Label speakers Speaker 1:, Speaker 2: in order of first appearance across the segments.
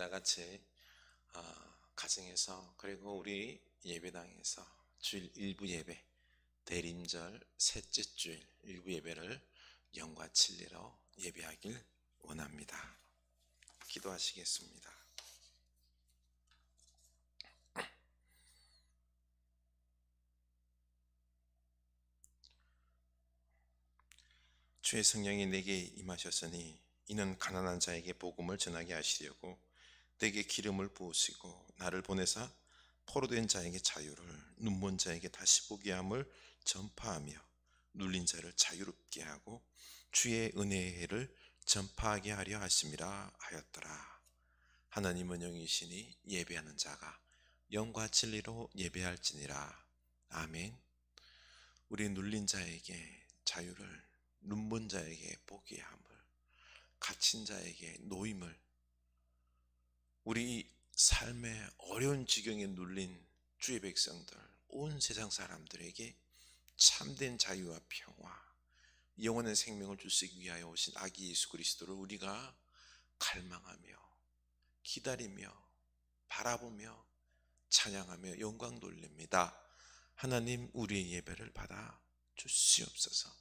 Speaker 1: 다 같이 가정에서 그리고 우리 예배당에서 주일 일부 예배, 대림절 셋째 주일 일부 예배를 영과 진리로 예배하길 원합니다. 기도하시겠습니다. 주의 성령이 내게 임하셨으니 이는 가난한 자에게 복음을 전하게 하시려고 내게 기름을 부으시고 나를 보내사 포로된 자에게 자유를, 눈먼 자에게 다시 보게 함을 전파하며 눌린 자를 자유롭게 하고 주의 은혜의 해를 전파하게 하려 하심이라 하였더라. 하나님은 영이시니 예배하는 자가 영과 진리로 예배할지니라. 아멘. 우리 눌린 자에게 자유를, 눈먼 자에게 보게 함을, 갇힌 자에게 노임을, 우리 삶의 어려운 지경에 눌린 주의 백성들, 온 세상 사람들에게 참된 자유와 평화, 영원한 생명을 주시기 위하여 오신 아기 예수 그리스도를 우리가 갈망하며 기다리며 바라보며 찬양하며 영광 돌립니다. 하나님, 우리의 예배를 받아 주시옵소서.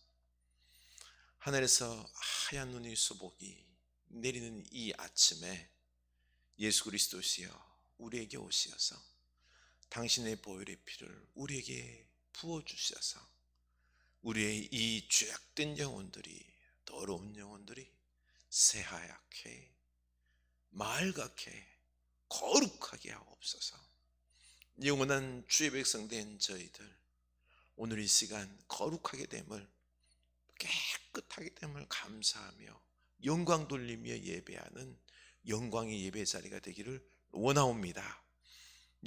Speaker 1: 하늘에서 하얀 눈의 수복이 내리는 이 아침에 예수 그리스도시여 우리에게 오시어서 당신의 보혈의 피를 우리에게 부어주셔서 우리의 이 죄악된 영혼들이, 더러운 영혼들이 새하얗게 맑게 거룩하게 하옵소서. 영원한 주의 백성 된 저희들 오늘 이 시간 거룩하게 됨을, 깨끗하게 됨을 감사하며 영광 돌리며 예배하는 영광의 예배 자리가 되기를 원하옵니다.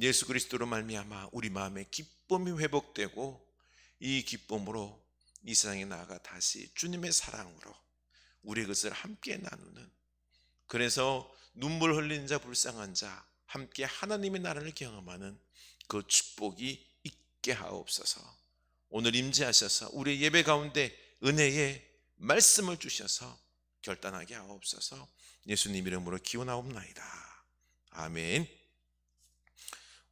Speaker 1: 예수 그리스도로 말미암아 우리 마음에 기쁨이 회복되고 이 기쁨으로 이 세상에 나아가 다시 주님의 사랑으로 우리의 것을 함께 나누는, 그래서 눈물 흘리는 자, 불쌍한 자 함께 하나님의 나라를 경험하는 그 축복이 있게 하옵소서. 오늘 임재하셔서 우리의 예배 가운데 은혜의 말씀을 주셔서 결단하게 하옵소서. 예수님 이름으로 기원하옵나이다. 아멘.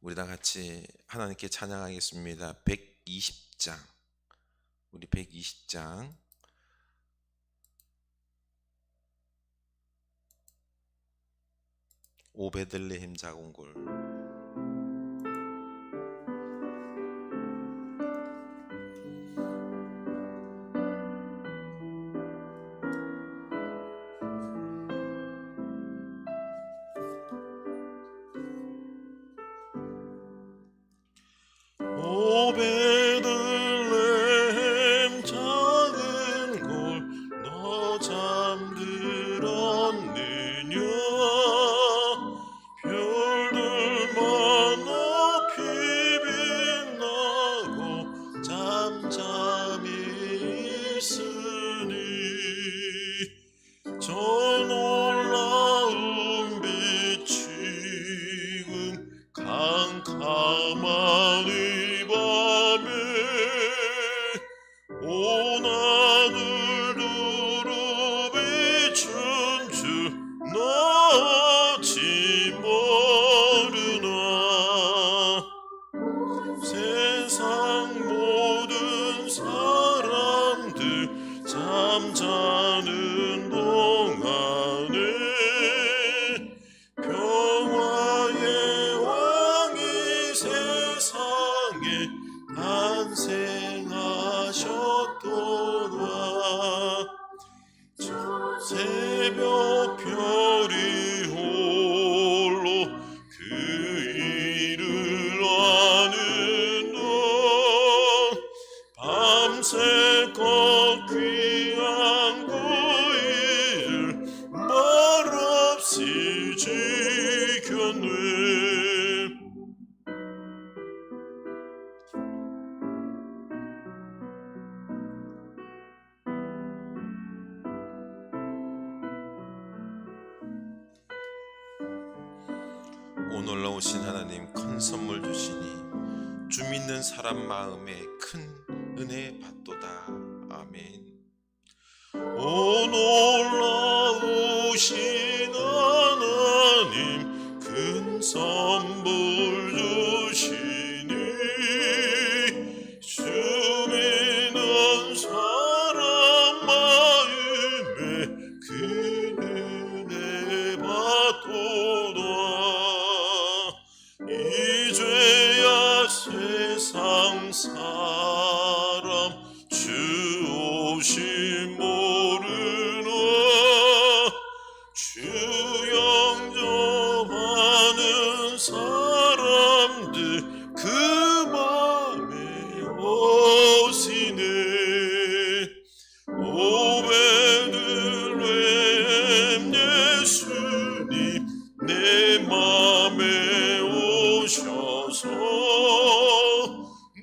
Speaker 1: 우리 다 같이 하나님께 찬양하겠습니다. 120장, 우리 120장 오베들레헴 자공골.
Speaker 2: 오베들레헴 작은 골 너 잠들었느냐. 별들만 높이 빛나고 잠잠히 있으니 저 놀라운 비추은 캄캄한 이 밤에 온 하늘 두루 비춘 주 너 어찌 모르나. 세상 모든 사람들 잠자는 동안에 평화의 왕이 세상에 탄생하셨도다. 새벽 별이 홀로 그 일을 아는 동 밤새껏 귀한 그 일을 말없이 지켰네.
Speaker 1: 오 놀라우신 하나님, 큰 선물 주시니 주 믿는 사람 마음에 큰 은혜 받도다. 아멘.
Speaker 2: 오 놀라우신 하나님, 큰 선물 주시니 주 믿는 사람 마음에 그 은혜 받도다. 이제야 세상 사람 주 오심 모르나 주 영접하는 사람들 그 맘에 오시네. 오베들레헴 예수님 내 맘에 오셔서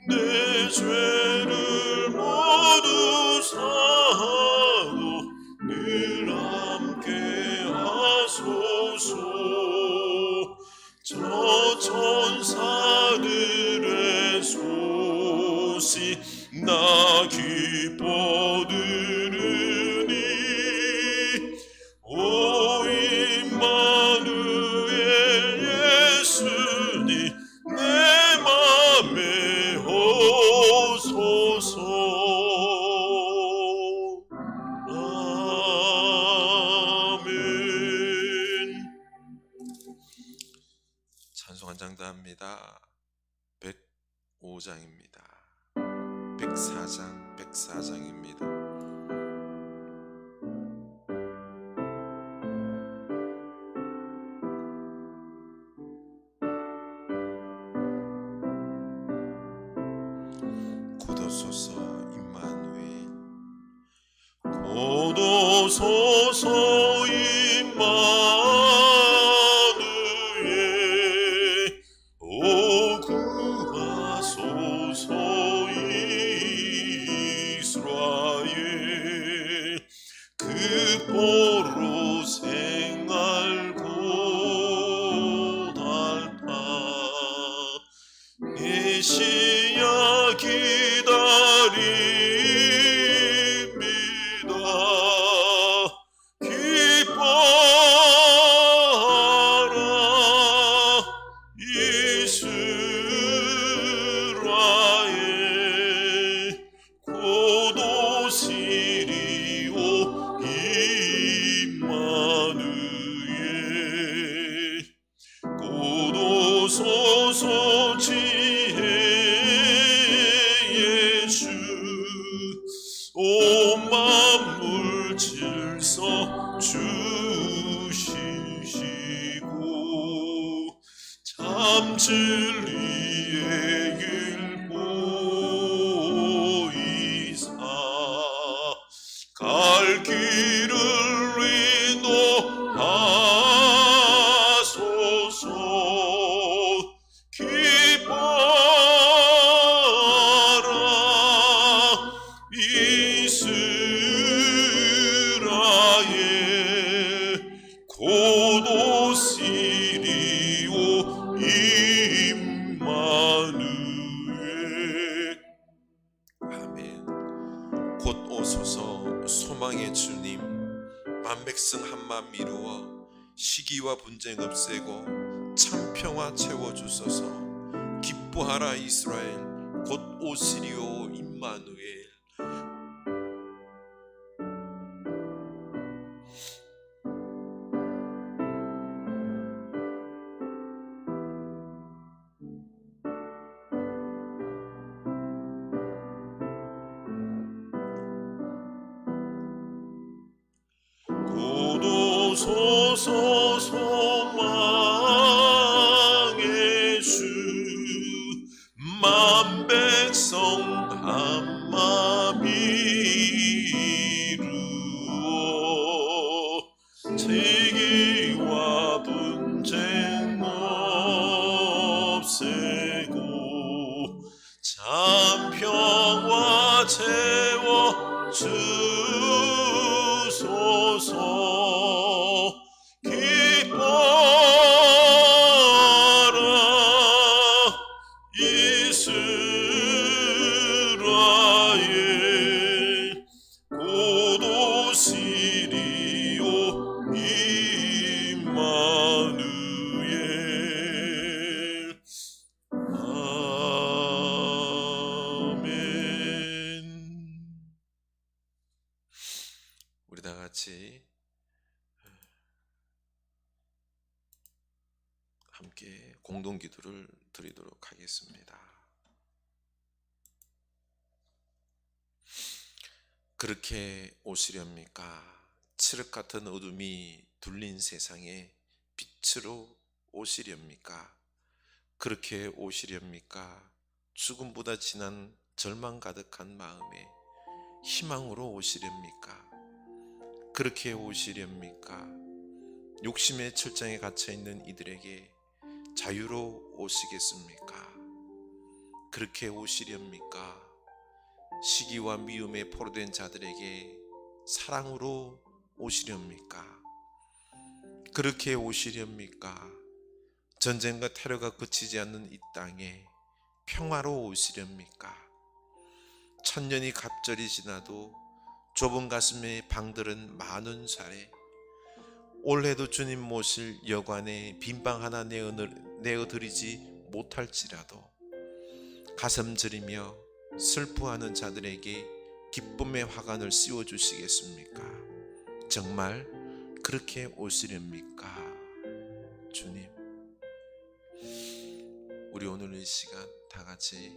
Speaker 2: 내 죄를 모두 사하고 늘 함께 하소서. 저 천사들의 소식 나 기뻐 들으니 오 임마누엘 예수님 내 맘에 오소서. 아멘.
Speaker 1: 찬송 한 장 더 합니다. 105장입니다. 104장입니다. 고도소서 임마누엘,
Speaker 2: 고도소서 임마누엘, 오 구하소서 이스라엘. 그 포로 생활 고달파 메시아 기다립니다. 기뻐하라 이스라엘. 고도 시리오 임마누엘. 고도소서 지혜 예수. 온 만물 질서 주시시고 참 진리의 길 보이사 갈 길을 인도하소서. 기뻐하라 이스라엘. 고도 시리오 임마누엘.
Speaker 1: 아멘. 곧 오소서 소망의 주님, 만백성 한마음 이루어 시기와 분쟁 없애고 참 평화 채워주소서. 기뻐하라 이스라엘, 곧 오시리오 임마누엘.
Speaker 2: 고도소서 소망의 주. 만백성 한마음 이루어 시기와 분쟁 없애고 참 평화 채워 주소서. 기뻐하라 이스라엘. 고도 시리오 임마누엘.
Speaker 1: 같이 함께 공동기도를 드리도록 하겠습니다. 그렇게 오시렵니까? 칠흑 같은 어둠이 둘린 세상에 빛으로 오시렵니까? 그렇게 오시렵니까? 죽음보다 진한 절망 가득한 마음에 희망으로 오시렵니까? 그렇게 오시렵니까? 욕심의 철장에 갇혀있는 이들에게 자유로 오시겠습니까? 그렇게 오시렵니까? 시기와 미움에 포로된 자들에게 사랑으로 오시렵니까? 그렇게 오시렵니까? 전쟁과 테러가 그치지 않는 이 땅에 평화로 오시렵니까? 천년이 갑절이 지나도 좁은 가슴에 방들은 많은 살에 올해도 주님 모실 여관에 빈방 하나 내어드리지 못할지라도 가슴 저리며 슬퍼하는 자들에게 기쁨의 화관을 씌워주시겠습니까? 정말 그렇게 오시렵니까? 주님, 우리 오늘 이 시간 다 같이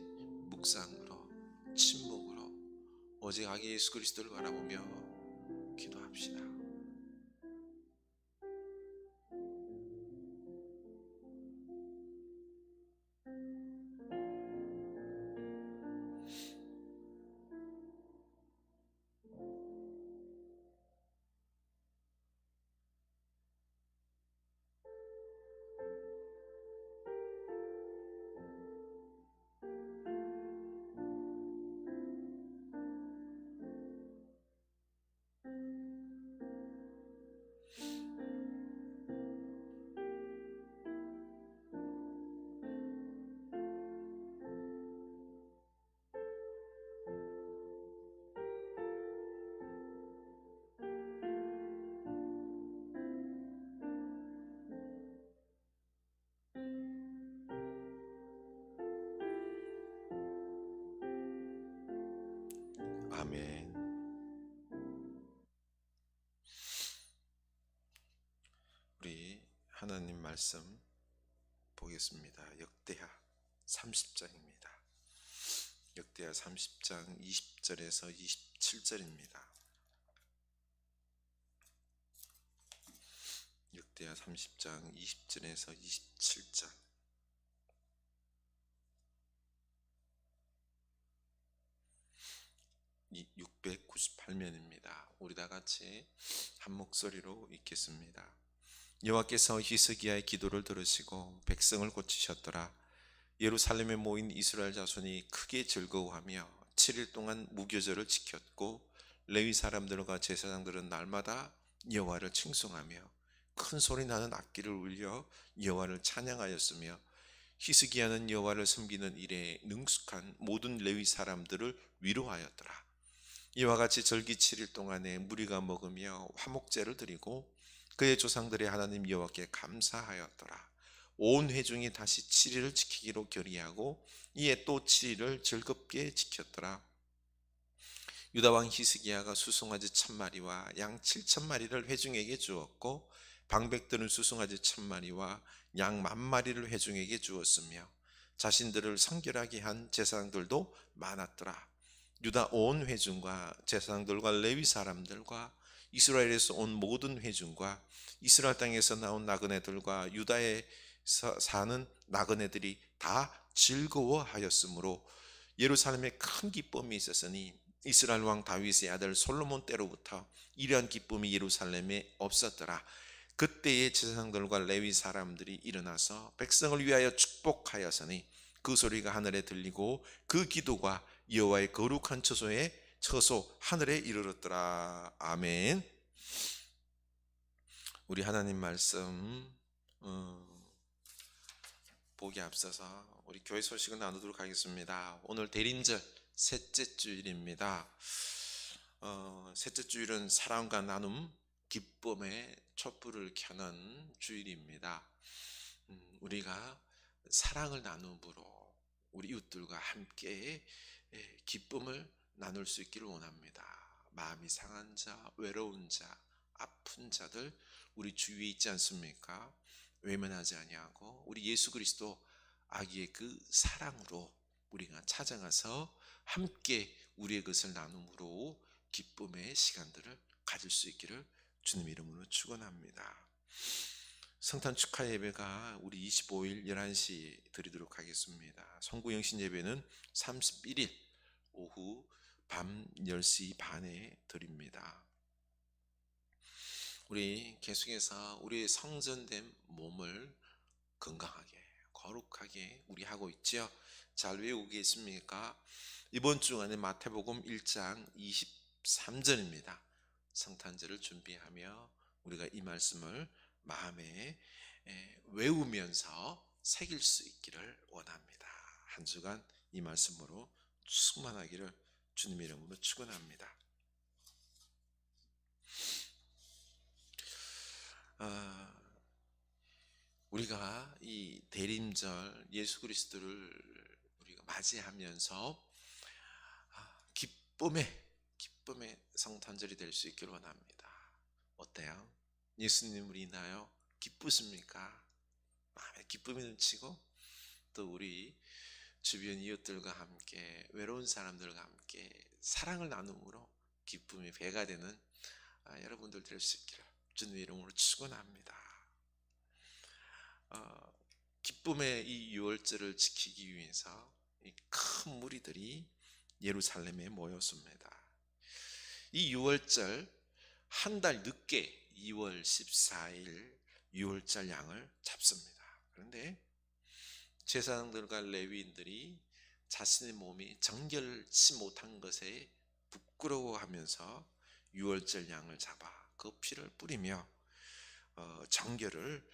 Speaker 1: 묵상으로 침묵으로 오직 아기 예수 그리스도를 바라보며 기도합시다. 아멘. 우리 하나님 말씀 보겠습니다. 역대하 30장입니다. 역대하 30장 20절에서 27절입니다. 역대하 30장 20절에서 27절. 이 698면입니다. 우리 다 같이 한 목소리로 읽겠습니다. 여호와께서 히스기야의 기도를 들으시고 백성을 고치셨더라. 예루살렘에 모인 이스라엘 자손이 크게 즐거워하며 7일 동안 무교절을 지켰고 레위 사람들과 제사장들은 날마다 여호와를 칭송하며 큰 소리 나는 악기를 울려 여호와를 찬양하였으며 히스기야는 여호와를 섬기는 일에 능숙한 모든 레위 사람들을 위로하였더라. 이와 같이 절기 7일 동안에 무리가 먹으며 화목제를 드리고 그의 조상들의 하나님 여호와께 감사하였더라. 온 회중이 다시 7일을 지키기로 결의하고 이에 또 7일을 즐겁게 지켰더라. 유다 왕 히스기야가 수송아지 1000마리와 양 7000마리를 회중에게 주었고 방백들은 수송아지 1000마리와 양 10,000마리를 회중에게 주었으며 자신들을 성결하게 한 제사장들도 많았더라. 유다 온 회중과 제사장들과 레위 사람들과 이스라엘에서 온 모든 회중과 이스라엘 땅에서 나온 나그네들과 유다에서 사는 나그네들이 다 즐거워하였으므로 예루살렘에 큰 기쁨이 있었으니 이스라엘 왕 다윗의 아들 솔로몬 때로부터 이러한 기쁨이 예루살렘에 없었더라. 그때의 제사장들과 레위 사람들이 일어나서 백성을 위하여 축복하였으니 그 소리가 하늘에 들리고 그 기도가 여호와의 거룩한 처소 하늘에 이르렀더라. 아멘. 우리 하나님 말씀 보기 앞서서 우리 교회 소식을 나누도록 하겠습니다. 오늘 대림절 셋째 주일입니다. 셋째 주일은 사랑과 나눔, 기쁨의 촛불을 켜는 주일입니다. 우리가 사랑을 나눔으로 우리 이웃들과 함께 기쁨을 나눌 수 있기를 원합니다. 마음이 상한 자, 외로운 자, 아픈 자들 우리 주위에 있지 않습니까? 외면하지 아니하고 우리 예수 그리스도 아기의 그 사랑으로 우리가 찾아가서 함께 우리의 것을 나눔으로 기쁨의 시간들을 가질 수 있기를 주님 이름으로 축원합니다. 성탄 축하 예배가 우리 25일 11시 드리도록 하겠습니다. 성구영신 예배는 31일 오후 밤 10시 반에 드립니다. 우리 계속해서 우리의 성전된 몸을 건강하게 거룩하게 우리 하고 있죠. 잘 외우겠습니까? 이번 주간에 마태복음 1장 23절입니다. 성탄절을 준비하며 우리가 이 말씀을 마음에 외우면서 새길 수 있기를 원합니다. 한 주간 이 말씀으로 충만하기를 주님의 이름으로 축원합니다. 우리가 이 대림절 예수 그리스도를 우리가 맞이하면서 기쁨의 성탄절이 될 수 있기를 원합니다. 어때요? 예수님을 인하여 기쁘십니까? 마음에 기쁨이 넘치고 또 우리 주변 이웃들과 함께 외로운 사람들과 함께 사랑을 나눔으로 기쁨의 배가 되는 여러분들 될 수 있기를 주님의 이름으로 축원합니다. 기쁨의 이 유월절을 지키기 위해서 이 큰 무리들이 예루살렘에 모였습니다. 이 유월절 한 달 늦게 2월 14일 유월절 양을 잡습니다. 그런데 제사장들과 레위인들이 자신의 몸이 정결치 못한 것에 부끄러워하면서 유월절 양을 잡아 그 피를 뿌리며 정결을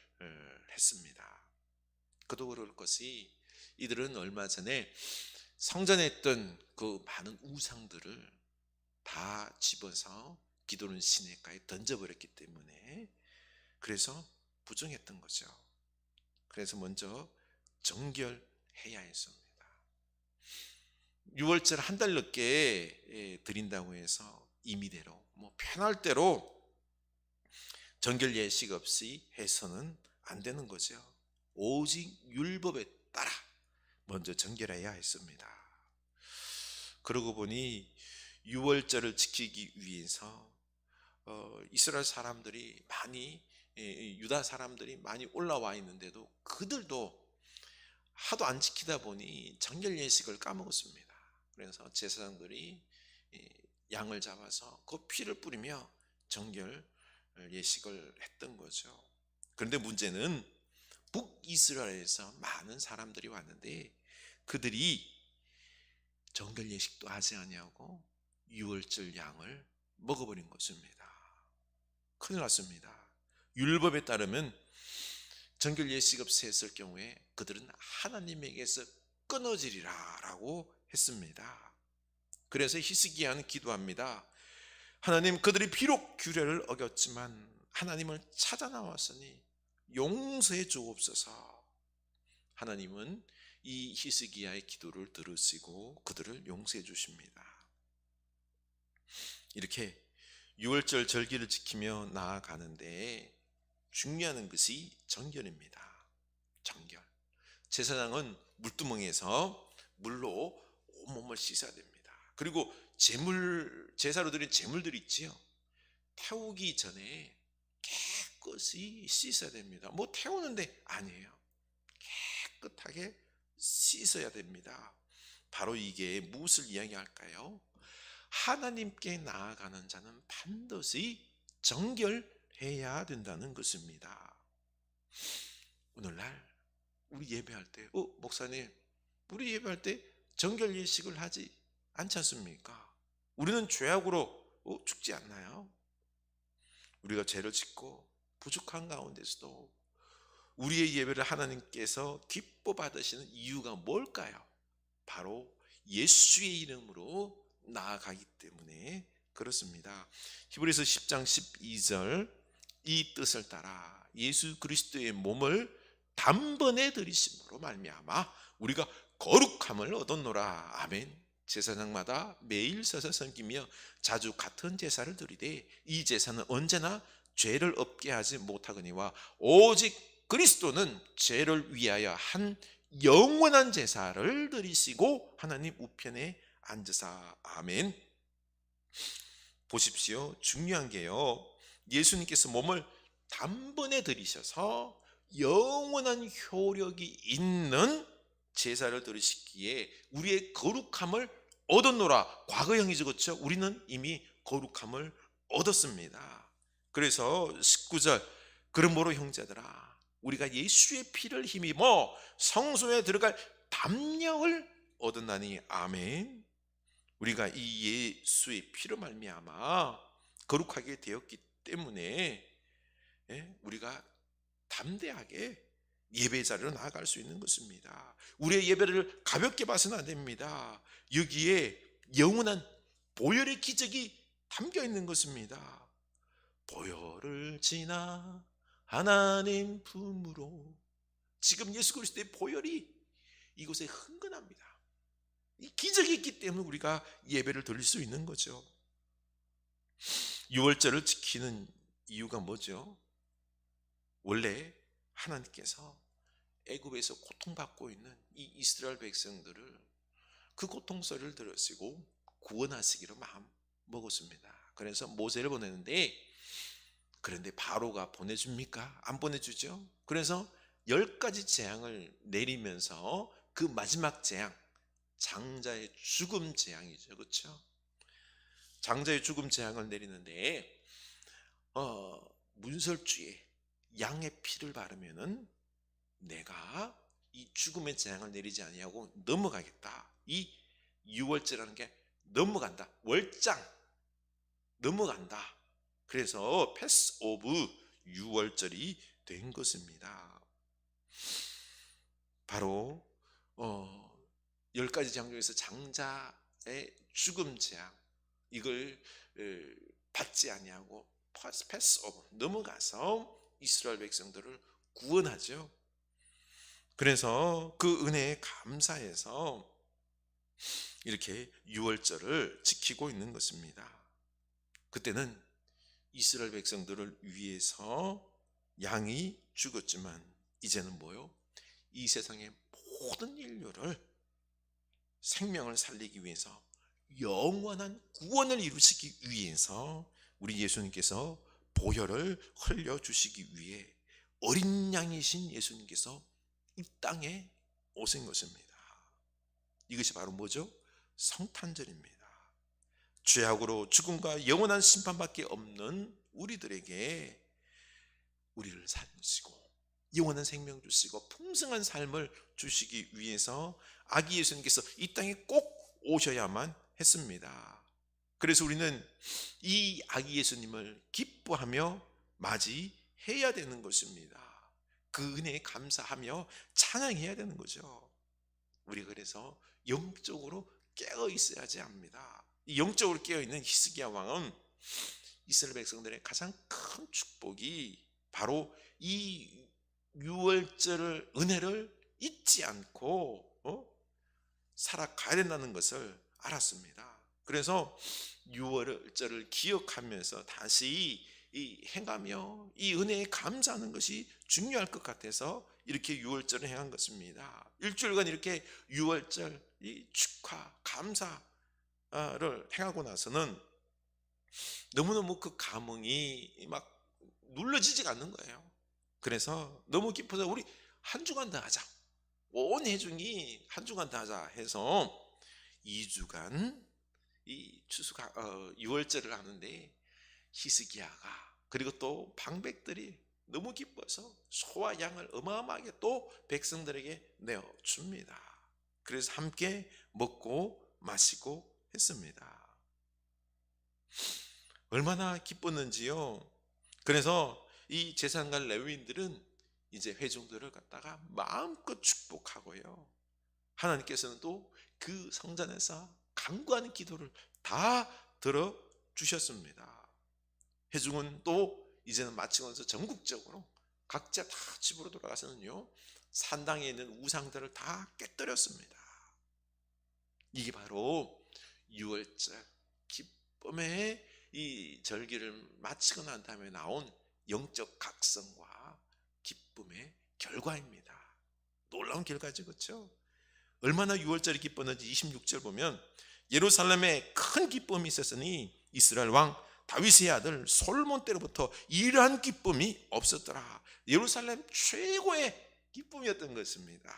Speaker 1: 했습니다. 그도 그럴 것이 이들은 얼마 전에 성전에 있던 그 많은 우상들을 다 집어서 기도는 시내가에 던져버렸기 때문에 그래서 부정했던 거죠. 그래서 먼저 정결해야 했습니다. 6월절 한 달 늦게 드린다고 해서 임의대로 편할 대로 정결 예식 없이 해서는 안 되는 거죠. 오직 율법에 따라 먼저 정결해야 했습니다. 그러고 보니 6월절을 지키기 위해서 이스라엘 사람들이 많이 유다 사람들이 많이 올라와 있는데도 그들도 하도 안 지키다 보니 정결 예식을 까먹었습니다. 그래서 제사장들이 양을 잡아서 그 피를 뿌리며 정결 예식을 했던 거죠. 그런데 문제는 북이스라엘에서 많은 사람들이 왔는데 그들이 정결 예식도 하지 아니하고 유월절 양을 먹어버린 것입니다. 큰일 났습니다. 율법에 따르면 정결 예식 없이 했을 경우에 그들은 하나님에게서 끊어지리라 라고 했습니다. 그래서 히스기야는 기도합니다. 하나님, 그들이 비록 규례를 어겼지만 하나님을 찾아 나왔으니 용서해 주옵소서. 하나님은 이 히스기야의 기도를 들으시고 그들을 용서해 주십니다. 이렇게 유월절 절기를 지키며 나아가는데 중요한 것이 정결입니다. 정결. 제사장은 물두멍에서 물로 온몸을 씻어야 됩니다. 그리고 제사로 드린 제물들이 있지요. 태우기 전에 깨끗이 씻어야 됩니다. 태우는데 아니에요. 깨끗하게 씻어야 됩니다. 바로 이게 무엇을 이야기할까요? 하나님께 나아가는 자는 반드시 정결해야 된다는 것입니다. 오늘날 우리 예배할 때 목사님, 우리 예배할 때 정결 예식을 하지 않지 않습니까? 우리는 죄악으로 죽지 않나요? 우리가 죄를 짓고 부족한 가운데서도 우리의 예배를 하나님께서 기뻐 받으시는 이유가 뭘까요? 바로 예수의 이름으로 나아가기 때문에 그렇습니다. 히브리서 10장 12절 이 뜻을 따라 예수 그리스도의 몸을 단번에 들이심으로 말미암아 우리가 거룩함을 얻었노라. 아멘. 제사장마다 매일 서서 섬기며 자주 같은 제사를 드리되 이 제사는 언제나 죄를 없게 하지 못하거니와 오직 그리스도는 죄를 위하여 한 영원한 제사를 드리시고 하나님 우편에 앉으사. 아멘. 보십시오. 중요한 게요, 예수님께서 몸을 단번에 드리셔서 영원한 효력이 있는 제사를 드리시기에 우리의 거룩함을 얻었노라. 과거형이죠, 그렇죠? 우리는 이미 거룩함을 얻었습니다. 그래서 19절, 그러므로 형제들아 우리가 예수의 피를 힘입어 성소에 들어갈 담력을 얻었나니. 아멘. 우리가 이 예수의 피로 말미암아 거룩하게 되었기 때문에 우리가 담대하게 예배 자리로 나아갈 수 있는 것입니다. 우리의 예배를 가볍게 봐서는 안 됩니다. 여기에 영원한 보혈의 기적이 담겨 있는 것입니다. 보혈을 지나 하나님 품으로. 지금 예수 그리스도의 보혈이 이곳에 흥건합니다. 이 기적이 있기 때문에 우리가 예배를 드릴 수 있는 거죠. 유월절을 지키는 이유가 뭐죠? 원래 하나님께서 애굽에서 고통받고 있는 이 이스라엘 백성들을 그 고통소리를 들으시고 구원하시기로 마음 먹었습니다. 그래서 모세를 보내는데, 그런데 바로가 보내줍니까? 안 보내주죠. 그래서 10가지 재앙을 내리면서 그 마지막 재앙, 장자의 죽음 재앙이죠, 그렇죠? 장자의 죽음 재앙을 내리는데 문설주에 양의 피를 바르면은 내가 이 죽음의 재앙을 내리지 아니하고 넘어가겠다. 이 유월절이라는 게 넘어간다, 월장 넘어간다. 그래서 패스 오브 유월절이 된 것입니다. 바로 10가지 재앙 중에서 장자의 죽음 재앙, 이걸 받지 아니하고 패스 오브 넘어가서 이스라엘 백성들을 구원하죠. 그래서 그 은혜에 감사해서 이렇게 유월절을 지키고 있는 것입니다. 그때는 이스라엘 백성들을 위해서 양이 죽었지만 이제는 뭐요? 이 세상의 모든 인류를 생명을 살리기 위해서, 영원한 구원을 이루시기 위해서 우리 예수님께서 보혈을 흘려주시기 위해 어린 양이신 예수님께서 이 땅에 오신 것입니다. 이것이 바로 뭐죠? 성탄절입니다. 죄악으로 죽음과 영원한 심판밖에 없는 우리들에게 우리를 살리시고 영원한 생명 주시고 풍성한 삶을 주시기 위해서 아기 예수님께서 이 땅에 꼭 오셔야만 했습니다. 그래서 우리는 이 아기 예수님을 기뻐하며 맞이해야 되는 것입니다. 그 은혜에 감사하며 찬양해야 되는 거죠. 우리가 그래서 영적으로 깨어 있어야지 합니다. 이 영적으로 깨어 있는 히스기야 왕은 이스라엘 백성들의 가장 큰 축복이 바로 이 유월절을, 은혜를 잊지 않고 살아가야 된다는 것을 알았습니다. 그래서 유월절을 기억하면서 다시 행하며 이 은혜에 감사하는 것이 중요할 것 같아서 이렇게 유월절을 행한 것입니다. 일주일간 이렇게 유월절 축하, 감사를 행하고 나서는 너무너무 그 감흥이 막 눌러지지가 않는 거예요. 그래서 너무 깊어서 우리 한 주간 더 하자, 온 회중이 한 주간 더 하자 해서 2주간 이 추수가 유월절을 하는데 히스기야가 그리고 또 방백들이 너무 기뻐서 소와 양을 어마어마하게 또 백성들에게 내어 줍니다. 그래서 함께 먹고 마시고 했습니다. 얼마나 기뻤는지요. 그래서 이 제사장과 레위인들은 이제 회중들을 갖다가 마음껏 축복하고요, 하나님께서는 또 그 성전에서 간구하는 기도를 다 들어주셨습니다. 회중은 또 이제는 마치고 나서 전국적으로 각자 다 집으로 돌아가서는요, 산당에 있는 우상들을 다 깨뜨렸습니다. 이게 바로 유월절 기쁨의 이 절기를 마치고 난 다음에 나온 영적 각성과 기쁨의 결과입니다. 놀라운 결과죠, 그렇죠? 얼마나 6월절이 기뻤는지 26절 보면 예루살렘에 큰 기쁨이 있었으니 이스라엘 왕 다윗의 아들 솔몬 때로부터 이러한 기쁨이 없었더라. 예루살렘 최고의 기쁨이었던 것입니다.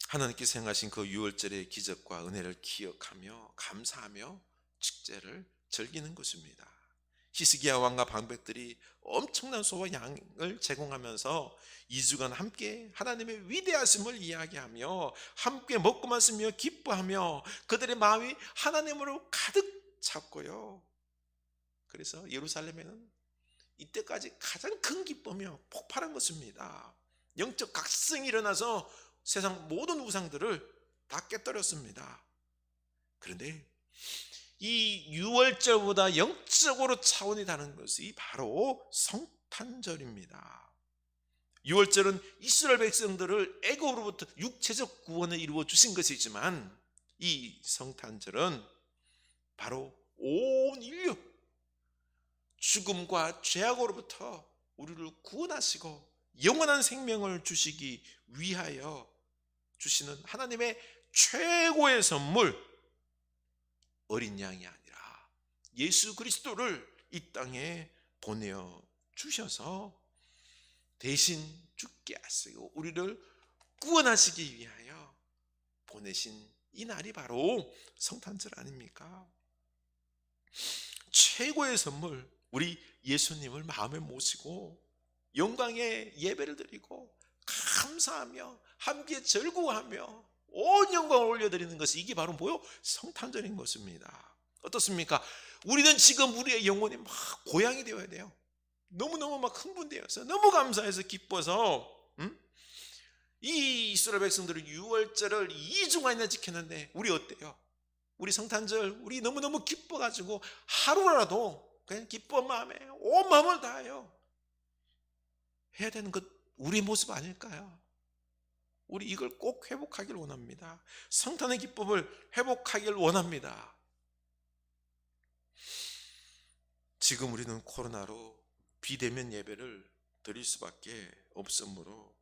Speaker 1: 하나님께서 행하신 그 6월절의 기적과 은혜를 기억하며 감사하며 축제를 즐기는 것입니다. 히스기야 왕과 방백들이 엄청난 소와 양을 제공하면서 2주간 함께 하나님의 위대하심을 이야기하며 함께 먹고 마시며 기뻐하며 그들의 마음이 하나님으로 가득 찼고요. 그래서 예루살렘에는 이때까지 가장 큰 기쁨이요 폭발한 것입니다. 영적 각성이 일어나서 세상 모든 우상들을 다 깨뜨렸습니다. 그런데 이 6월절보다 영적으로 차원이 다른 것이 바로 성탄절입니다. 6월절은 이스라엘 백성들을 애굽으로부터 육체적 구원을 이루어 주신 것이지만 이 성탄절은 바로 온 인류 죽음과 죄악으로부터 우리를 구원하시고 영원한 생명을 주시기 위하여 주시는 하나님의 최고의 선물, 어린 양이 아니라 예수 그리스도를 이 땅에 보내어 주셔서 대신 죽게 하시고 우리를 구원하시기 위하여 보내신 이 날이 바로 성탄절 아닙니까? 최고의 선물, 우리 예수님을 마음에 모시고 영광의 예배를 드리고 감사하며 함께 즐거워하며 온 영광을 올려드리는 것이 이게 바로 뭐요? 성탄절인 것입니다. 어떻습니까? 우리는 지금 우리의 영혼이 막 고향이 되어야 돼요. 너무너무 막 흥분되어서 너무 감사해서 기뻐서 이 이스라엘 백성들은 6월절을 2주간이나 지켰는데 우리 어때요? 우리 성탄절 우리 너무너무 기뻐가지고 하루라도 그냥 기쁜 마음에 온 마음을 다해요. 해야 되는 것 우리의 모습 아닐까요? 우리 이걸 꼭 회복하길 원합니다. 성탄의 기쁨을 회복하길 원합니다. 지금 우리는 코로나로 비대면 예배를 드릴 수밖에 없으므로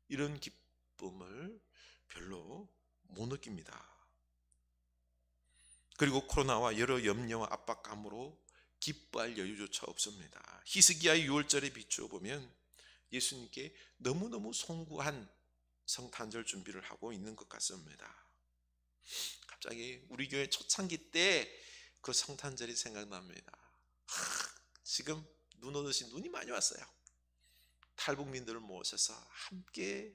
Speaker 1: 이런 기쁨을 별로 못 느낍니다. 그리고 코로나와 여러 염려와 압박감으로 기뻐할 여유조차 없습니다. 히스기야의 6월절에 비추어 보면 예수님께 너무너무 송구한 성탄절 준비를 하고 있는 것 같습니다. 갑자기 우리 교회 초창기 때 그 성탄절이 생각납니다. 지금 눈 오듯이 눈이 많이 왔어요. 탈북민들을 모셔서 함께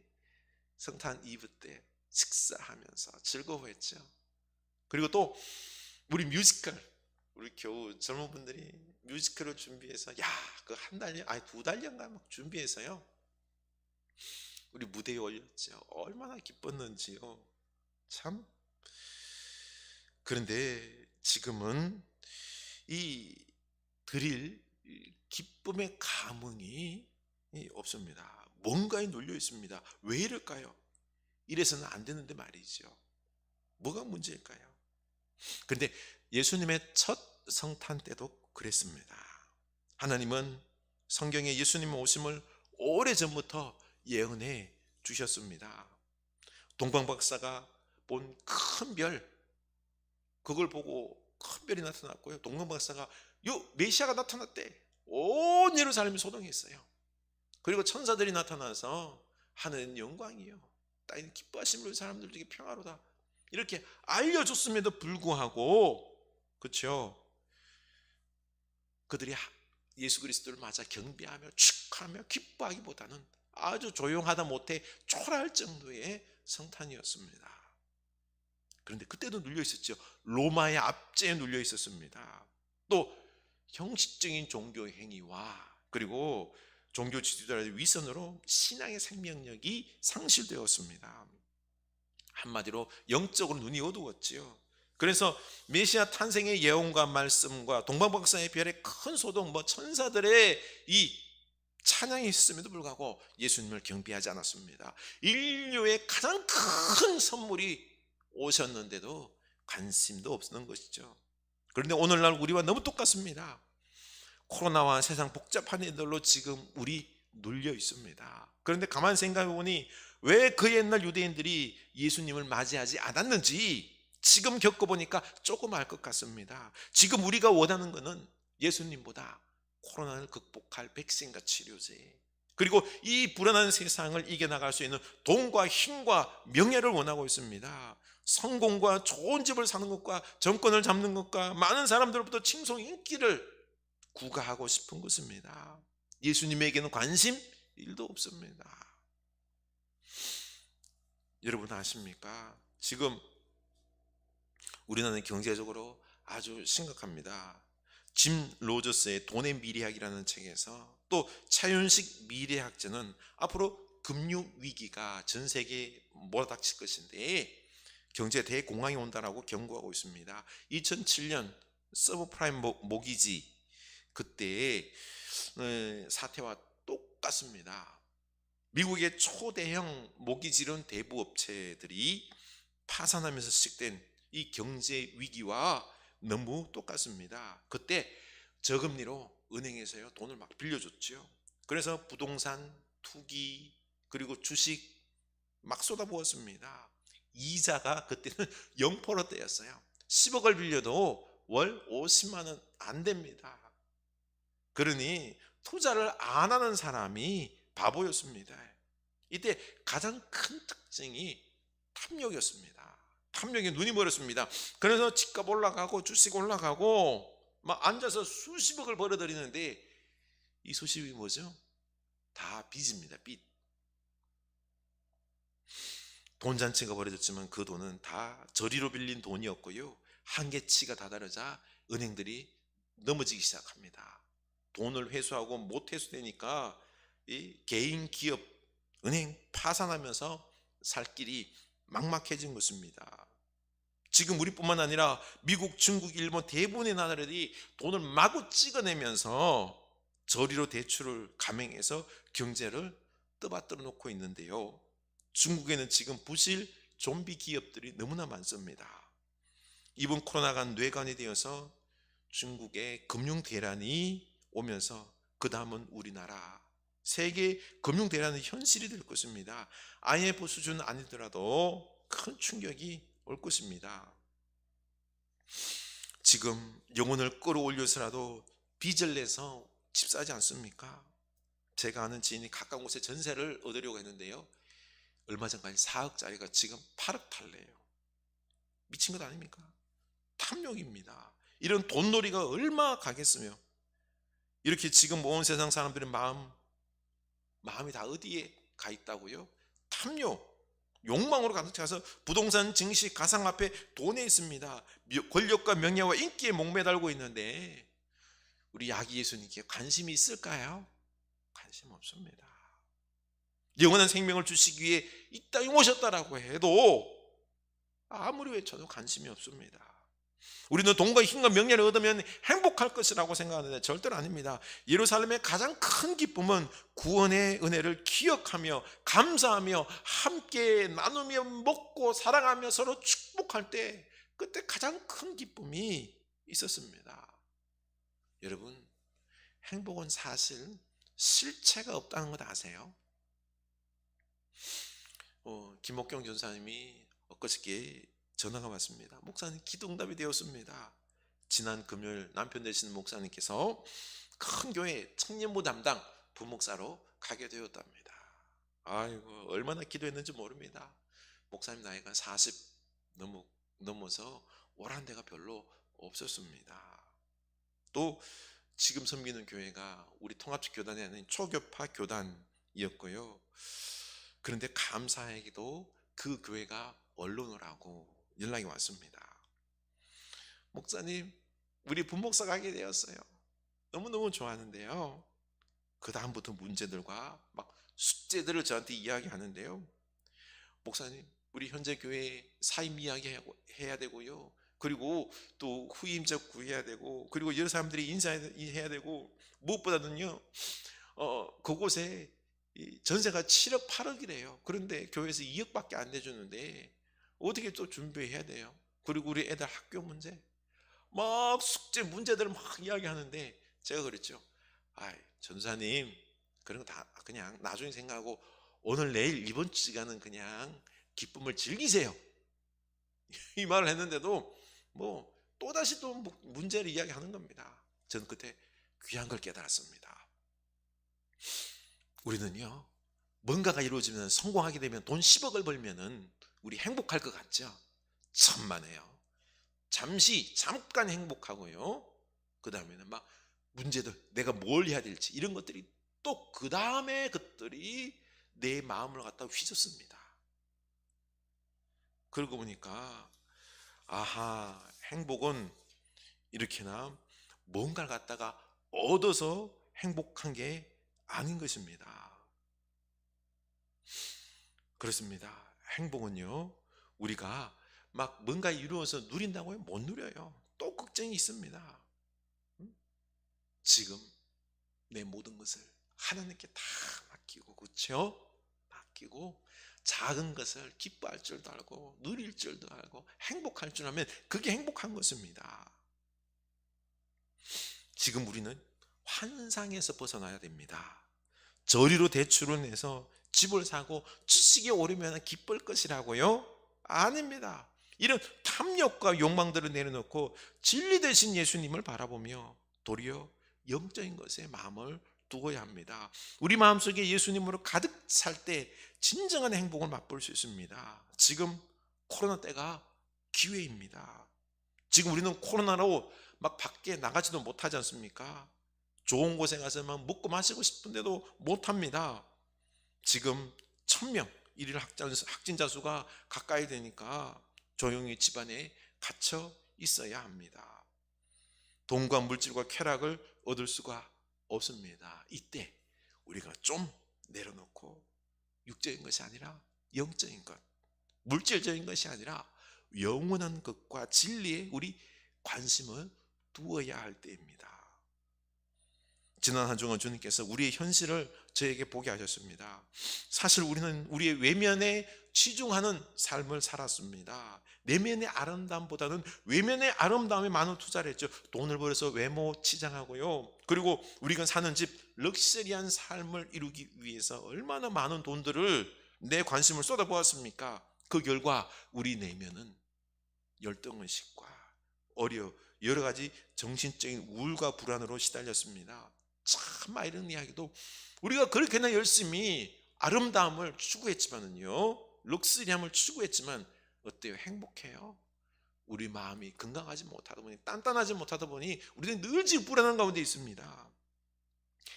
Speaker 1: 성탄 이브 때 식사하면서 즐거워했죠. 그리고 또 우리 뮤지컬, 우리 교우 젊은 분들이 뮤지컬을 준비해서 그 한 달여 아니 2달여인가 막 준비해서요 우리 무대에 올렸죠. 얼마나 기뻤는지요. 참. 그런데 지금은 이 드릴 기쁨의 감흥이 없습니다. 뭔가에 눌려 있습니다. 왜 이럴까요? 이래서는 안 되는데 말이죠. 뭐가 문제일까요? 그런데 예수님의 첫 성탄 때도 그랬습니다. 하나님은 성경에 예수님의 오심을 오래전부터 예언해 주셨습니다. 동방박사가 본 큰 별, 그걸 보고 큰 별이 나타났고요. 동방박사가 메시아가 나타났대. 온 예루살렘이 소동했어요. 그리고 천사들이 나타나서 하늘은 영광이요 땅은 기뻐하심으로 사람들에게 평화로다 이렇게 알려줬음에도 불구하고 그렇죠? 그들이 예수 그리스도를 맞아 경배하며 축하하며 기뻐하기보다는 아주 조용하다 못해 초라할 정도의 성탄이었습니다. 그런데 그때도 눌려 있었죠. 로마의 압제에 눌려 있었습니다. 또 형식적인 종교 행위와 그리고 종교 지도자의 위선으로 신앙의 생명력이 상실되었습니다. 한마디로 영적으로 눈이 어두웠지요. 그래서 메시아 탄생의 예언과 말씀과 동방박사의 별의 큰 소동, 천사들의 이 찬양이 있음에도 불구하고 예수님을 경배하지 않았습니다. 인류의 가장 큰 선물이 오셨는데도 관심도 없는 것이죠. 그런데 오늘날 우리와 너무 똑같습니다. 코로나와 세상 복잡한 일들로 지금 우리 눌려 있습니다. 그런데 가만히 생각해 보니 왜 그 옛날 유대인들이 예수님을 맞이하지 않았는지 지금 겪어보니까 조금 알 것 같습니다. 지금 우리가 원하는 것은 예수님보다 코로나를 극복할 백신과 치료제, 그리고 이 불안한 세상을 이겨나갈 수 있는 돈과 힘과 명예를 원하고 있습니다. 성공과 좋은 집을 사는 것과 정권을 잡는 것과 많은 사람들로부터 칭송 인기를 구가하고 싶은 것입니다. 예수님에게는 관심 1도 없습니다. 여러분 아십니까? 지금 우리나라는 경제적으로 아주 심각합니다. 짐 로저스의 돈의 미래학이라는 책에서, 또 차윤식 미래학자는 앞으로 금융위기가 전 세계에 몰아닥칠 것인데 경제 대공황이 온다라고 경고하고 있습니다. 2007년 서브프라임 모기지 그때의 사태와 똑같습니다. 미국의 초대형 모기지론 대부업체들이 파산하면서 시작된 이 경제 위기와 너무 똑같습니다. 그때 저금리로 은행에서요 돈을 막 빌려줬죠. 그래서 부동산, 투기, 그리고 주식 막 쏟아부었습니다. 이자가 그때는 0%대였어요. 10억을 빌려도 월 50만 원 안 됩니다. 그러니 투자를 안 하는 사람이 바보였습니다. 이때 가장 큰 특징이 탐욕이었습니다. 탐욕에 눈이 멀었습니다. 그래서 집값 올라가고 주식 올라가고 막 앉아서 수십억을 벌어들이는데 이 수십억이 뭐죠? 다 빚입니다. 빚. 돈잔치가 벌어졌지만 그 돈은 다 저리로 빌린 돈이었고요. 한계치가 다다르자 은행들이 넘어지기 시작합니다. 돈을 회수하고 못 회수되니까 이 개인 기업 은행 파산하면서 살 길이 막막해진 것입니다. 지금 우리뿐만 아니라 미국, 중국, 일본 대부분의 나라들이 돈을 마구 찍어내면서 저리로 대출을 감행해서 경제를 떠받들어 놓고 있는데요. 중국에는 지금 부실 좀비 기업들이 너무나 많습니다. 이번 코로나가 뇌관이 되어서 중국의 금융 대란이 오면서 그 다음은 우리나라, 세계 금융 대란은 현실이 될 것입니다. IMF 수준 아니더라도 큰 충격이 올 것입니다. 지금 영혼을 끌어올려서라도 빚을 내서 집 사지 않습니까? 제가 아는 지인이 가까운 곳에 전세를 얻으려고 했는데요, 얼마 전까지 4억짜리가 지금 8억 탈래요. 미친 것 아닙니까? 탐욕입니다. 이런 돈놀이가 얼마나 가겠으며, 이렇게 지금 온 세상 사람들의 마음이 다 어디에 가 있다고요? 탐욕, 욕망으로 가득 차서 부동산, 증시, 가상화폐, 돈에 있습니다. 권력과 명예와 인기에 목매달고 있는데 우리 야기 예수님께 관심이 있을까요? 관심 없습니다. 영원한 생명을 주시기 위해 이 땅에 오셨다라고 해도 아무리 외쳐도 관심이 없습니다. 우리는 돈과 힘과 명예를 얻으면 행복할 것이라고 생각하는데 절대로 아닙니다. 예루살렘의 가장 큰 기쁨은 구원의 은혜를 기억하며 감사하며 함께 나누며 먹고 사랑하며 서로 축복할 때, 그때 가장 큰 기쁨이 있었습니다. 여러분, 행복은 사실 실체가 없다는 것 아세요? 김옥경 전사님이 엊그저께 전화가 왔습니다. 목사님, 기도응답이 되었습니다. 지난 금요일 남편 되시는 목사님께서 큰 교회 청년부 담당 부목사로 가게 되었답니다. 아이고, 얼마나 기도했는지 모릅니다. 목사님 나이가 40 넘어서 오란 데가 별로 없었습니다. 또 지금 섬기는 교회가 우리 통합적 교단이 아닌 초교파 교단이었고요. 그런데 감사하게도 그 교회가 언론을 하고 연락이 왔습니다. 목사님, 우리 부목사 가게 되었어요. 너무너무 좋아하는데요, 그 다음부터 문제들과 막 숙제들을 저한테 이야기하는데요, 목사님, 우리 현재 교회 사임 이야기 해야 되고요, 그리고 또 후임자 구해야 되고, 그리고 여러 사람들이 인사해야 되고, 무엇보다는요 그곳에 전세가 7억 8억이래요. 그런데 교회에서 2억밖에 안 내주는데 어떻게 또 준비해야 돼요? 그리고 우리 애들 학교 문제, 막 숙제 문제들을 막 이야기하는데 제가 그랬죠. 전사님, 그런 거 다 그냥 나중에 생각하고 오늘 내일 이번 시간은 그냥 기쁨을 즐기세요. 이 말을 했는데도 또다시 또 문제를 이야기하는 겁니다. 저는 그때 귀한 걸 깨달았습니다. 우리는요, 뭔가가 이루어지면, 성공하게 되면, 돈 10억을 벌면은 우리 행복할 것 같죠? 천만에요. 잠깐 행복하고요, 그 다음에는 막 문제들, 내가 뭘 해야 될지, 이런 것들이 또 그 다음에 것들이 내 마음을 갖다 휘젓습니다. 그러고 보니까 행복은 이렇게나 뭔가를 갖다가 얻어서 행복한 게 아닌 것입니다. 그렇습니다. 행복은요, 우리가 막 뭔가 이루어서 누린다고 하면 못 누려요. 또 걱정이 있습니다. 지금 내 모든 것을 하나님께 다 맡기고, 그렇죠? 맡기고 작은 것을 기뻐할 줄도 알고 누릴 줄도 알고 행복할 줄 알면 그게 행복한 것입니다. 지금 우리는 환상에서 벗어나야 됩니다. 저리로 대출을 내서 집을 사고 주식에 오르면 기쁠 것이라고요? 아닙니다. 이런 탐욕과 욕망들을 내려놓고 진리 되신 예수님을 바라보며 도리어 영적인 것에 마음을 두어야 합니다. 우리 마음속에 예수님으로 가득 찰 때 진정한 행복을 맛볼 수 있습니다. 지금 코로나 때가 기회입니다. 지금 우리는 코로나로 막 밖에 나가지도 못하지 않습니까? 좋은 곳에 가서 막 먹고 마시고 싶은데도 못합니다. 지금 1000명 일일 확진자 수가 가까이 되니까 조용히 집안에 갇혀 있어야 합니다. 돈과 물질과 쾌락을 얻을 수가 없습니다. 이때 우리가 좀 내려놓고 육적인 것이 아니라 영적인 것, 물질적인 것이 아니라 영원한 것과 진리에 우리 관심을 두어야 할 때입니다. 지난 한 주간 주님께서 우리의 현실을 저에게 보게 하셨습니다. 사실 우리는 우리의 외면에 치중하는 삶을 살았습니다. 내면의 아름다움보다는 외면의 아름다움에 많은 투자를 했죠. 돈을 벌어서 외모 치장하고요, 그리고 우리가 사는 집 럭셔리한 삶을 이루기 위해서 얼마나 많은 돈들을 내 관심을 쏟아부었습니까? 그 결과 우리 내면은 열등의식과 여러 가지 정신적인 우울과 불안으로 시달렸습니다. 참 이런 이야기도, 우리가 그렇게나 열심히 아름다움을 추구했지만은요, 럭셔리함을 추구했지만 어때요? 행복해요? 우리 마음이 건강하지 못하다 보니, 단단하지 못하다 보니 우리는 늘 지금 불안한 가운데 있습니다.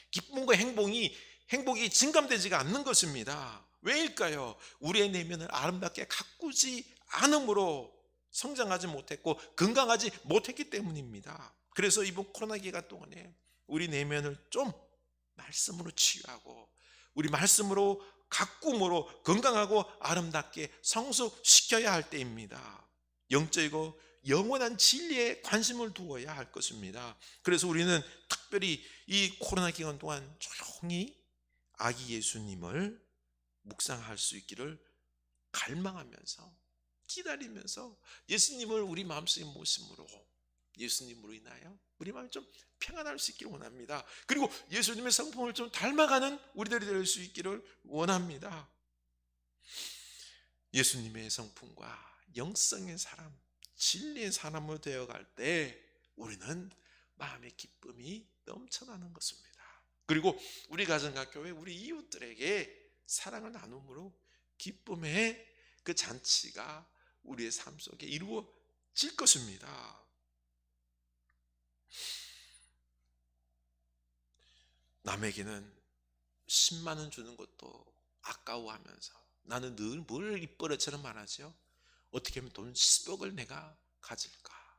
Speaker 1: 기쁨과 행복이 증감되지가 않는 것입니다. 왜일까요? 우리의 내면을 아름답게 가꾸지 않음으로 성장하지 못했고 건강하지 못했기 때문입니다. 그래서 이번 코로나 기간 동안에 우리 내면을 좀 말씀으로 치유하고 우리 말씀으로 가꿈으로 건강하고 아름답게 성숙시켜야 할 때입니다. 영적이고 영원한 진리에 관심을 두어야 할 것입니다. 그래서 우리는 특별히 이 코로나 기간 동안 조용히 아기 예수님을 묵상할 수 있기를 갈망하면서 기다리면서 예수님을 우리 마음속에 모심으로, 예수님으로 인하여 우리 마음이 좀 평안할 수 있기를 원합니다. 그리고 예수님의 성품을 좀 닮아가는 우리들이 될 수 있기를 원합니다. 예수님의 성품과 영성의 사람, 진리의 사람으로 되어갈 때 우리는 마음의 기쁨이 넘쳐나는 것입니다. 그리고 우리 가정과 교회, 우리 이웃들에게 사랑을 나눔으로 기쁨의 그 잔치가 우리의 삶 속에 이루어질 것입니다. 남에게는 10만 원 주는 것도 아까워하면서 나는 늘 뭘 입버릇처럼 말하죠. 어떻게 하면 돈 10억을 내가 가질까?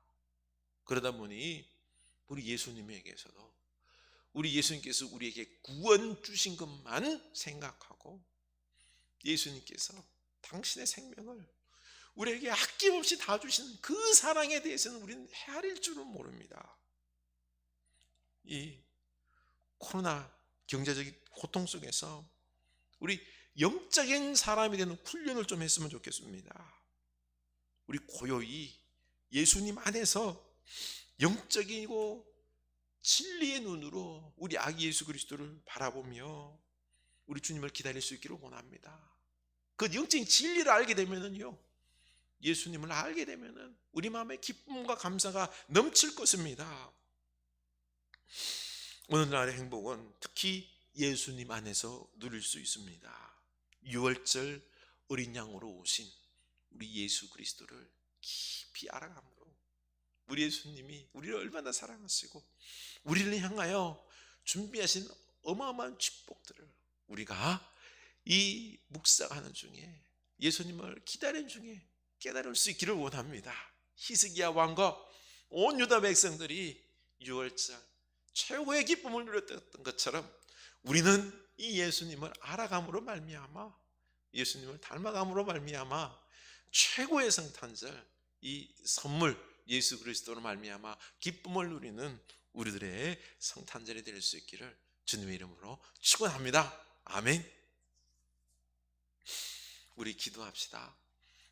Speaker 1: 그러다 보니 우리 예수님에게서도, 우리 예수님께서 우리에게 구원 주신 것만 생각하고 예수님께서 당신의 생명을 우리에게 아낌없이 다 주시는 그 사랑에 대해서는 우리는 헤아릴 줄은 모릅니다. 이 코로나 경제적인 고통 속에서 우리 영적인 사람이 되는 훈련을 좀 했으면 좋겠습니다. 우리 고요히 예수님 안에서 영적이고 진리의 눈으로 우리 아기 예수 그리스도를 바라보며 우리 주님을 기다릴 수 있기를 원합니다. 그 영적인 진리를 알게 되면은요, 예수님을 알게 되면은 우리 마음에 기쁨과 감사가 넘칠 것입니다. 오늘날의 행복은 특히 예수님 안에서 누릴 수 있습니다. 6월절 어린 양으로 오신 우리 예수 그리스도를 깊이 알아감으로 우리 예수님이 우리를 얼마나 사랑하시고 우리를 향하여 준비하신 어마어마한 축복들을 우리가 이 묵상하는 중에, 예수님을 기다리는 중에 깨달을 수 있기를 원합니다. 히스기야 왕과 온 유다 백성들이 6월절 최고의 기쁨을 누렸던 것처럼 우리는 이 예수님을 알아감으로 말미암아, 예수님을 닮아감으로 말미암아 최고의 성탄절, 이 선물 예수 그리스도로 말미암아 기쁨을 누리는 우리들의 성탄절이 될 수 있기를 주님의 이름으로 축원합니다. 아멘. 우리 기도합시다.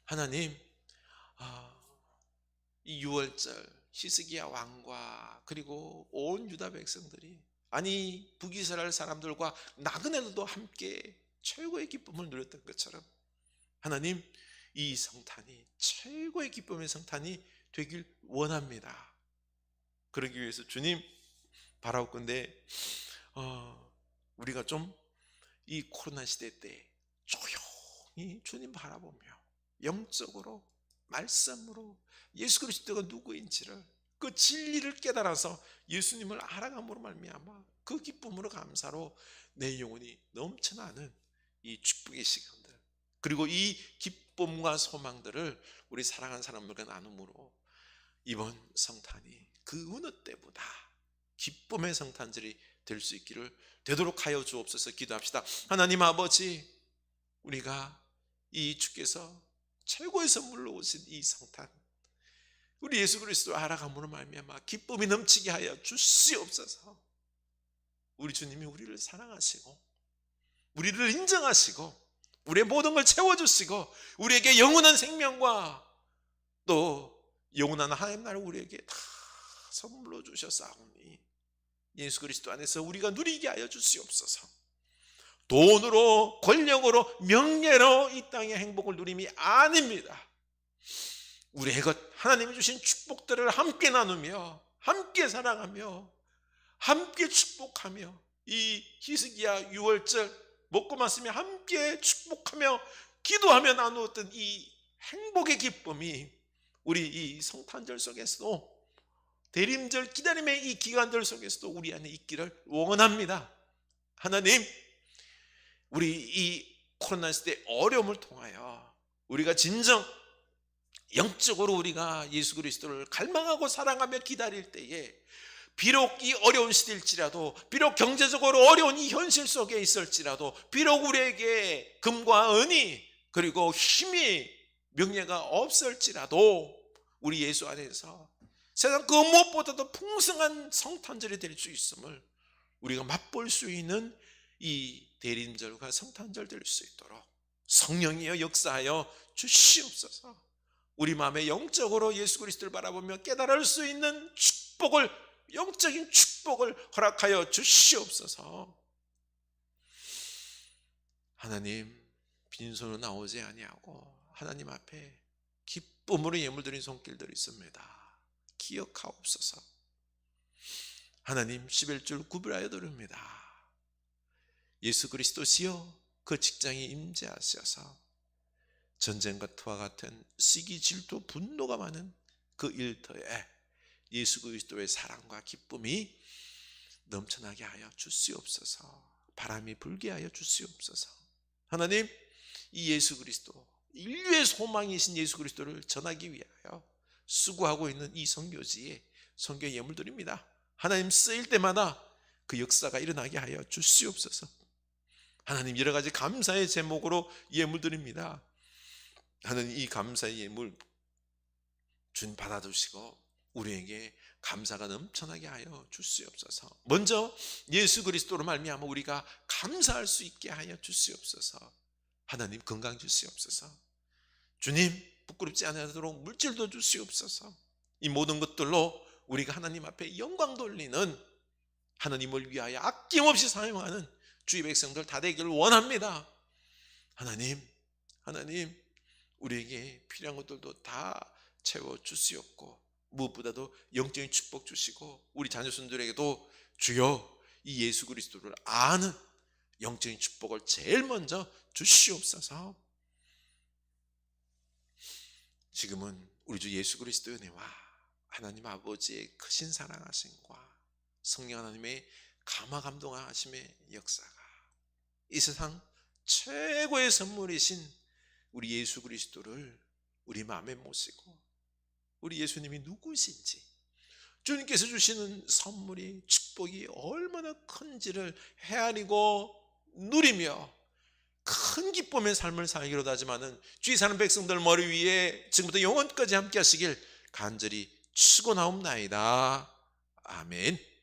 Speaker 1: 하나님, 이 6월절 히스기야 왕과 그리고 온 유다 백성들이, 아니 북이스라엘 사람들과 나그네들도 함께 최고의 기쁨을 누렸던 것처럼 하나님, 이 성탄이 최고의 기쁨의 성탄이 되길 원합니다. 그러기 위해서 주님 바라옵건대 우리가 좀 이 코로나 시대 때 조용히 주님 바라보며 영적으로 말씀으로 예수 그리스도가 누구인지를, 그 진리를 깨달아서 예수님을 알아감으로 말미암아 그 기쁨으로 감사로 내 영혼이 넘쳐나는 이 축복의 시간들, 그리고 이 기쁨과 소망들을 우리 사랑하는 사람들과 나눔으로 이번 성탄이 그 어느 때보다 기쁨의 성탄절이 될 수 있기를 되도록 하여 주옵소서. 기도합시다. 하나님 아버지, 우리가 이 주께서 최고의 선물로 오신 이 성탄, 우리 예수 그리스도 알아감으로 말미암아 기쁨이 넘치게 하여 주시옵소서. 우리 주님이 우리를 사랑하시고 우리를 인정하시고 우리의 모든 걸 채워주시고 우리에게 영원한 생명과 또 영원한 하나님 나라를 우리에게 다 선물로 주셨사오니 예수 그리스도 안에서 우리가 누리게 하여 주시옵소서. 돈으로, 권력으로, 명예로 이 땅의 행복을 누림이 아닙니다. 우리의 것 하나님이 주신 축복들을 함께 나누며 함께 사랑하며 함께 축복하며 이 히스기야 6월절 먹고 마시며 함께 축복하며 기도하며 나누었던 이 행복의 기쁨이 우리 이 성탄절 속에서도, 대림절 기다림의 이 기간들 속에서도 우리 안에 있기를 원합니다. 하나님, 우리 이 코로나 시대 어려움을 통하여 우리가 진정 영적으로 우리가 예수 그리스도를 갈망하고 사랑하며 기다릴 때에 비록 이 어려운 시대일지라도, 비록 경제적으로 어려운 이 현실 속에 있을지라도, 비록 우리에게 금과 은이 그리고 힘이 명예가 없을지라도 우리 예수 안에서 세상 그 무엇보다도 풍성한 성탄절이 될 수 있음을 우리가 맛볼 수 있는 이 대림절과 성탄절 될 수 있도록 성령이여 역사하여 주시옵소서. 우리 마음에 영적으로 예수 그리스도를 바라보며 깨달을 수 있는 축복을, 영적인 축복을 허락하여 주시옵소서. 하나님, 빈손으로 나오지 아니하고 하나님 앞에 기쁨으로 예물드린 손길들이 있습니다. 기억하옵소서. 하나님, 11줄 구별하여 드립니다. 예수 그리스도시여 그 직장에 임재하셔서 전쟁과 터와 같은 시기, 질투, 분노가 많은 그 일터에 예수 그리스도의 사랑과 기쁨이 넘쳐나게 하여 주시옵소서. 바람이 불게 하여 주시옵소서. 하나님, 이 예수 그리스도, 인류의 소망이신 예수 그리스도를 전하기 위하여 수고하고 있는 이 선교지에 선교 예물드립니다. 하나님, 쓰일 때마다 그 역사가 일어나게 하여 주시옵소서. 하나님, 여러 가지 감사의 제목으로 예물드립니다. 하나님, 이 감사의 예물 준 받아두시고 우리에게 감사가 넘쳐나게 하여 주시옵소서. 먼저 예수 그리스도로 말미암아 우리가 감사할 수 있게 하여 주시옵소서. 하나님, 건강 주시옵소서. 주님, 부끄럽지 않도록 물질도 주시옵소서. 이 모든 것들로 우리가 하나님 앞에 영광 돌리는 하나님을 위하여 아낌없이 사용하는 주의 백성들 다 되기를 원합니다. 하나님 우리에게 필요한 것들도 다 채워주시옵고 무엇보다도 영적인 축복 주시고 우리 자녀손들에게도 주여 이 예수 그리스도를 아는 영적인 축복을 제일 먼저 주시옵소서. 지금은 우리 주 예수 그리스도의 은혜와 하나님 아버지의 크신 사랑하심과 성령 하나님의 감화 감동하심의 역사가 이 세상 최고의 선물이신 우리 예수 그리스도를 우리 마음에 모시고 우리 예수님이 누구신지 주님께서 주시는 선물이 축복이 얼마나 큰지를 헤아리고 누리며 큰 기쁨의 삶을 살기로 하지만은 주의 사는 백성들 머리 위에 지금부터 영원까지 함께 하시길 간절히 축원하옵나이다. 아멘.